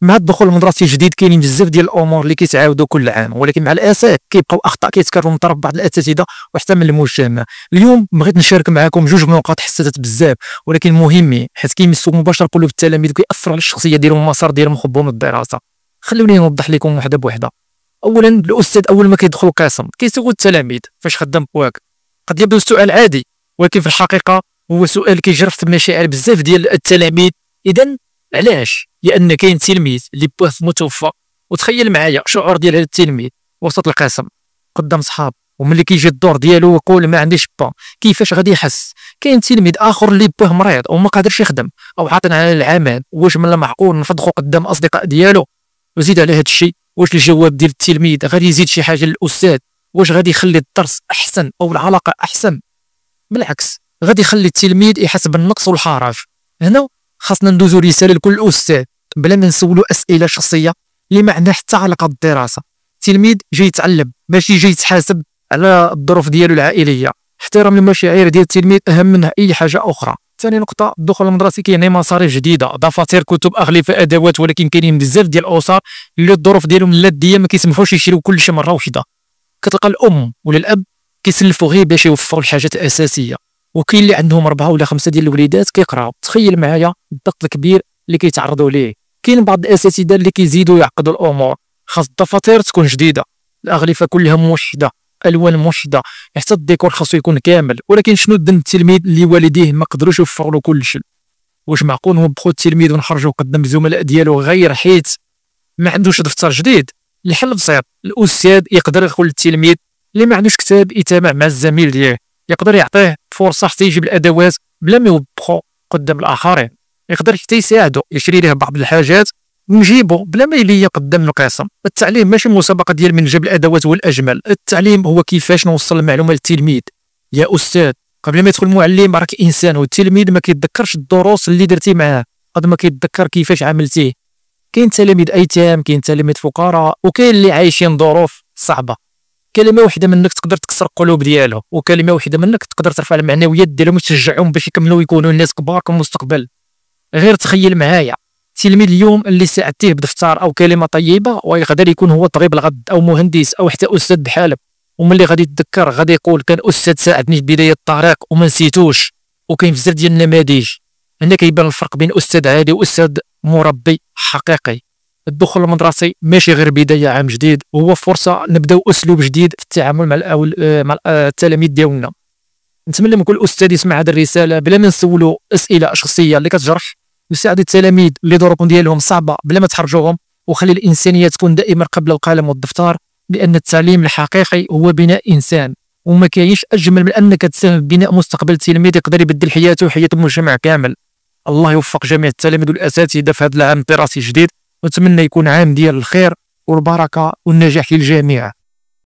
مع الدخول المدرسي الجديد كاينين بزاف ديال الامور اللي كيتعاودوا كل عام، ولكن مع الاسف كيبقاو اخطاء كيتكرروا من طرف بعض الاساتذه وحتى من المجتمع. اليوم بغيت نشارك معكم جوج نقاط حساسات بزاف ولكن مهمين، حيت كيمسوا مباشره قلوب التلاميذ وكيأثروا على الشخصيه ديالهم والمسار ديالهم خبهم الدراسه. خلوني نوضح لكم وحده بوحده. اولا الاستاذ اول ما كيدخل القسم كيسول التلاميذ فاش خدام بواك. قد يبدو السؤال عادي ولكن في الحقيقه هو سؤال كيجرف في مشاعر بزاف ديال التلاميذ. اذا علاش؟ لان كاين تلميذ اللي بواه متوفى، وتخيل معايا شعور ديال هذا التلميذ وسط القسم قدام صحاب، وملي كيجي الدور ديالو ويقول ما عنديش با كيفاش غادي يحس؟ كاين تلميذ اخر اللي بواه مريض وما قادرش يخدم او عاطل على العمل، واش من المعقول نفضخو قدام اصدقاء ديالو؟ وزيد على هذا الشيء، واش الجواب ديال التلميذ غادي يزيد شي حاجه للاستاذ؟ واش غادي يخلي الدرس احسن او العلاقه احسن؟ بالعكس غادي يخلي التلميذ يحس بالنقص والحرج. هنا خاصنا ندوزو رساله لكل استاذ بلا ما نسولو اسئله شخصيه اللي ما عندها حتى علاقه بالدراسه. التلميذ جاي يتعلم ماشي جاي يتحاسب على الظروف ديالو العائليه. احترام المشاعر ديال التلميذ اهم من اي حاجه اخرى. ثاني نقطه، الدخول المدرسي كيعني مصاريف جديده، دفاتر، كتب، اغلفه، ادوات، ولكن كاينين بزاف ديال الاسر اللي الظروف ديالهم الماديه ما كيسمحوش يشريو كل شيء مره واحده. كتلقى الام ولا الاب كيسلفوا غير باش يوفروا الحاجات الاساسيه، وكاين اللي عندهم 4 ولا 5 ديال الوليدات كيقراو. تخيل معايا الضغط الكبير اللي كيتعرضوا ليه. كاين بعض الاساتذه اللي كيزيدوا يعقدوا الامور، خاص الدفاتر تكون جديده، الاغلفه كلها موحده، الوان موحده، حتى الديكور خاصو يكون كامل. ولكن شنو ذنب التلميذ اللي والديه ما قدروش يوفروا له كل شيء؟ واش معقول نوبخوا التلميذ ونخرجوا قدام الزملاء ديالو غير حيت ما عندوش دفتر جديد؟ الحل بسيط، الاستاذ يقدر يقول للتلميذ اللي ما عندوش كتاب يتابع مع الزميل ديالو، يقدر يعطيه فرصه حتى يجيب الادوات بلا ما يوبخو قدام الاخرين، يقدر حتى يساعدو يشري ليه بعض الحاجات ونجيبو بلا ما يليا قدام القسم. التعليم ماشي مسابقه ديال من جاب الادوات والاجمل، التعليم هو كيفاش نوصل المعلومه للتلميذ. يا استاذ قبل ما يدخل المعلم راك انسان، والتلميذ ما كيتذكرش الدروس اللي درتي معاه قد ما كيتذكر كيفاش عملتيه. كاين تلاميذ ايتام، كاين تلاميذ فقراء، وكاين اللي عايشين ظروف صعبه. كلمه واحده منك تقدر تكسر القلوب ديالو، وكلمه واحده منك تقدر ترفع المعنويات ديالهم وتشجعهم باش يكملوا يكونوا ناس كبار في المستقبل. غير تخيل معايا التلميذ اليوم اللي ساعدتيه بدفتر او كلمه طيبه ويقدر يكون هو طبيب الغد او مهندس او حتى استاذ بحاله، وملي غادي يتذكر غادي يقول كان استاذ ساعدني في بدايه الطريق وما نسيتوش. وكاين بزاف ديال النماذج. هنا كيبان الفرق بين استاذ عادي واستاذ مربي حقيقي. الدخول المدرسي ماشي غير بدايه عام جديد، وهو فرصه نبداو اسلوب جديد في التعامل مع التلاميذ ديالنا. نتمنى من كل استاذ يسمع هذه الرساله بلا ما نسولو اسئله شخصيه اللي كتجرح، يساعد التلاميذ اللي ظروفهم ديالهم صعبه بلا ما تحرجوهم، وخلي الانسانيه تكون دائما قبل القلم والدفتر، لان التعليم الحقيقي هو بناء انسان، وما كاينش اجمل من انك تساهم في بناء مستقبل التلميذ يقدر يبدل حياته وحياه المجتمع كامل. الله يوفق جميع التلاميذ والاساتذه في هذا العام الدراسي الجديد، ونتمنى يكون عام ديال الخير والبركه والنجاح للجميع.